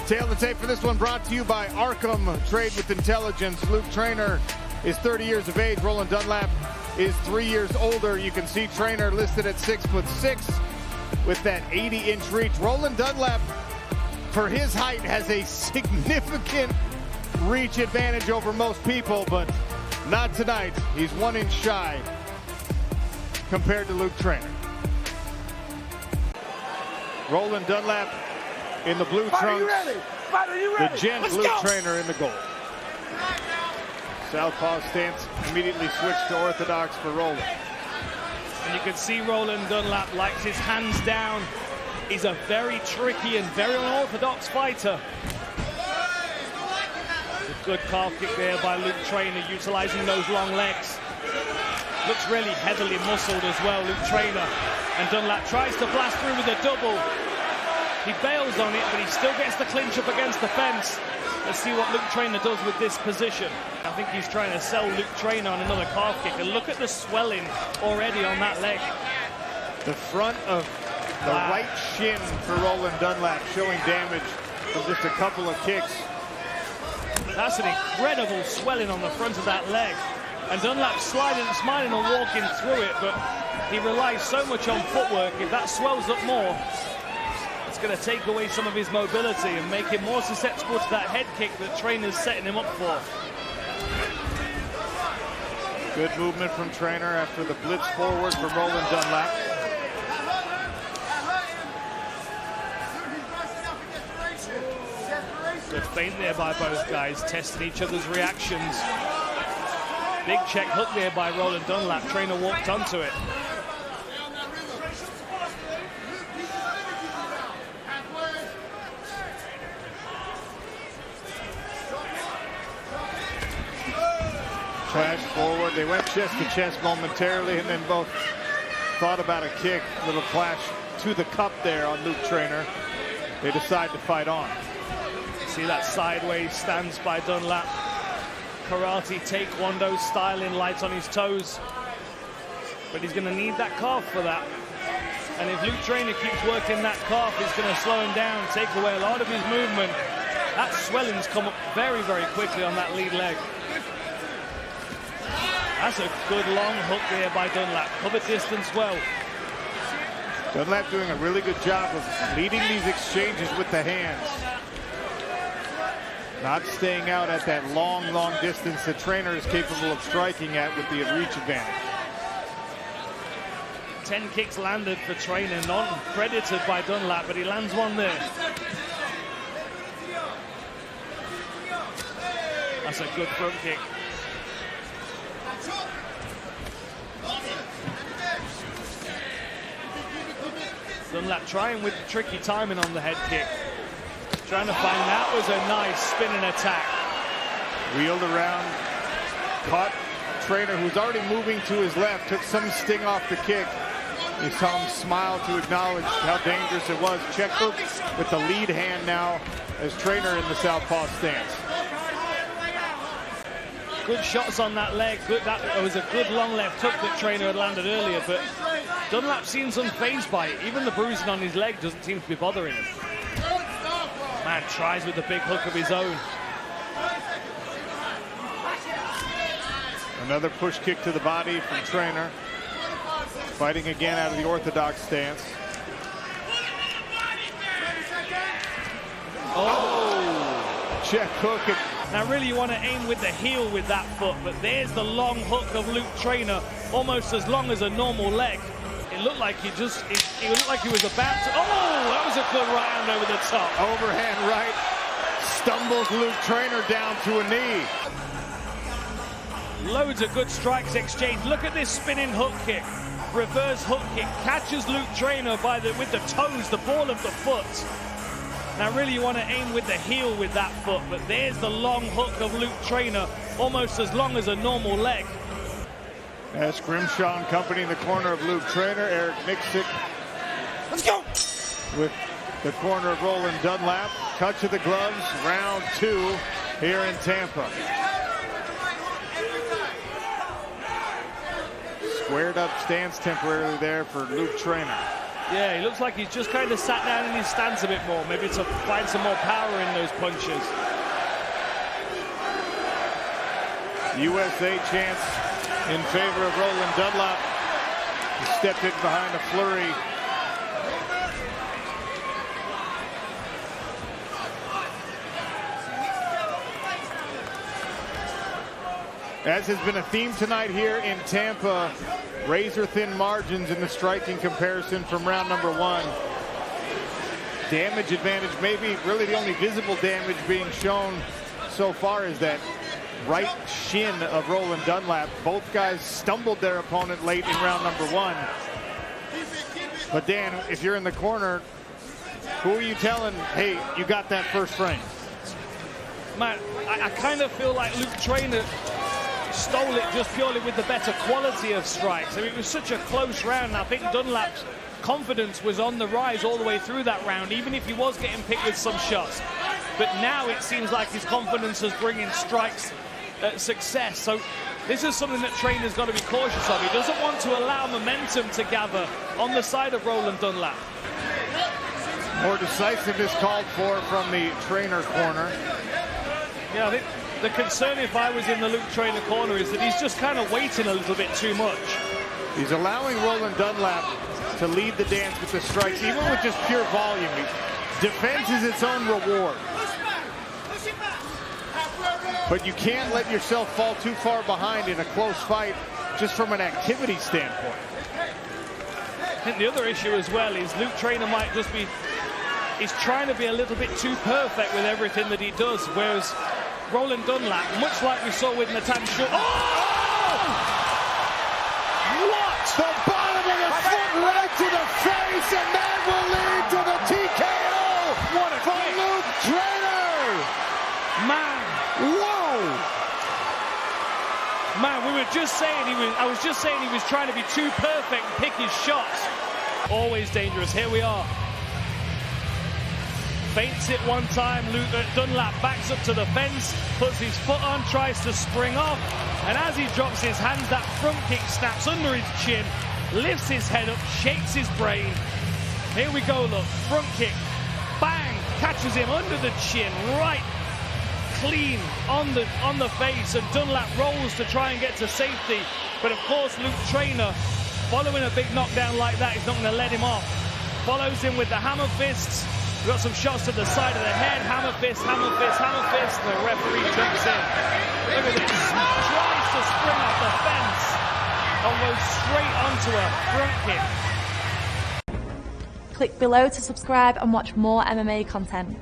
Tail the tape for this one brought to you by Arkham Trade with Intelligence. Luke Trainer is 30 years of age. Roland Dunlap is 3 years older. You can see Trainer listed at 6'6" with that 80-inch reach. Roland Dunlap, for his height, has a significant reach advantage over most people, but not tonight. He's 1 inch shy compared to Luke Trainer. Roland Dunlap in the blue trunks. The gent Luke Trainer in the gold. Southpaw stance immediately switched to orthodox for Roland. And you can see Roland Dunlap likes his hands down. He's a very tricky and very unorthodox fighter. A good calf kick there by Luke Trainer, utilizing those long legs. Looks really heavily muscled as well, Luke Trainer. And Dunlap tries to blast through with a double. He bails on it, but he still gets the clinch up against the fence. Let's see what Luke Trainer does with this position. I think he's trying to sell Luke Trainer on another calf kick. And look at the swelling already on that leg. The front of the right shin for Roland Dunlap showing damage from just a couple of kicks. That's an incredible swelling on the front of that leg. And Dunlap sliding and smiling and walking through it, but he relies so much on footwork. If that swells up more, it's going to take away some of his mobility and make him more susceptible to that head kick that Trainer's setting him up for. Good movement from Trainer after the blitz forward from Roland Dunlap. Good feint there by both guys, testing each other's reactions. Big check hook there by Roland Dunlap. Trainer walked onto it. Flash forward. They went chest to chest momentarily and then both thought about a kick. Little flash to the cup there on Luke Trainer. They decide to fight on. See that sideways stance by Dunlap. Karate taekwondo styling, light on his toes. But he's going to need that calf for that. And if Luke Trainer keeps working that calf, it's going to slow him down, take away a lot of his movement. That swelling's come up very, very quickly on that lead leg. That's a good long hook there by Dunlap. Covered distance well. Dunlap doing a really good job of leading these exchanges with the hands. Not staying out at that long distance the Trainer is capable of striking at with the reach advantage. 10 kicks landed for Trainer, not credited by Dunlap, but he lands one there. That's a good front kick. Dunlap trying with the tricky timing on the head kick. Trying to find that was a nice spinning attack. Wheeled around, caught Trainer, who's already moving to his left, took some sting off the kick. You saw him smile to acknowledge how dangerous it was. Check hook with the lead hand now as Trainer in the southpaw stance. Good shots on that leg. That was a good long left hook that Trainer had landed earlier, but Dunlap seems unfazed by it. Even the bruising on his leg doesn't seem to be bothering him. Man tries with a big hook of his own. Another push kick to the body from Trainer. Fighting again out of the orthodox stance. Oh! Check hook. Now really you want to aim with the heel with that foot, but there's the long hook of Luke Trainer, almost as long as a normal leg. It looked like he looked like he was about to, oh, that was a good right hand over the top. Overhand right, stumbles Luke Trainer down to a knee. Loads of good strikes exchanged. Look at this spinning hook kick. Reverse hook kick, catches Luke Trainer with the toes, the ball of the foot. Now really you want to aim with the heel with that foot, but there's the long hook of Luke Trainer, almost as long as a normal leg. That's Grimshaw and company in the corner of Luke Trainer. Eric Nixick. Let's go! With the corner of Roland Dunlap. Cut to the gloves, round 2 here in Tampa. Squared up stance temporarily there for Luke Trainer. Yeah, he looks like he's just kind of sat down in his stance a bit more, maybe to find some more power in those punches. USA chance in favor of Roland Dunlap. He stepped in behind a flurry. As has been a theme tonight here in Tampa, razor-thin margins in the striking comparison from round number one. Damage advantage, maybe really the only visible damage being shown so far is that right shin of Roland Dunlap. Both guys stumbled their opponent late in round number one. But Dan, if you're in the corner, who are you telling, hey, you got that first frame? Man, I kind of feel like Luke Trainer stole it just purely with the better quality of strikes. I mean, it was such a close round. I think Dunlap's confidence was on the rise all the way through that round, even if he was getting picked with some shots. But now it seems like his confidence is bringing strikes success. So this is something that Trainer's got to be cautious of. He doesn't want to allow momentum to gather on the side of Roland Dunlap. More decisiveness called for from the Trainer corner. Yeah, I think the concern, if I was in the Luke Trainer corner, is that he's just kind of waiting a little bit too much. He's allowing Roland Dunlap to lead the dance with the strikes, even with just pure volume. Defense is its own reward. But you can't let yourself fall too far behind in a close fight, just from an activity standpoint. I think the other issue as well is Luke Trainer might just be, he's trying to be a little bit too perfect with everything that he does, whereas Roland Dunlap, much like we saw with Nathan Shaw. Oh! What? The bottom of the foot right to the face, and that will lead to the TKO. What a from kick. Luke Trainer. Man. Whoa. Man, we were just saying I was just saying he was trying to be too perfect and pick his shots. Always dangerous. Here we are. Feints it one time, Dunlap backs up to the fence, puts his foot on, tries to spring off, and as he drops his hands, that front kick snaps under his chin, lifts his head up, shakes his brain. Here we go, look, front kick, bang, catches him under the chin, right clean on the face, and Dunlap rolls to try and get to safety. But of course, Luke Trainer, following a big knockdown like that, is not going to let him off. Follows him with the hammer fists. We've got some shots to the side of the head, hammer fist, hammer fist, hammer fist, and the referee jumps in. Look at this, tries to spring off the fence and goes straight onto a front kick. Click below to subscribe and watch more MMA content.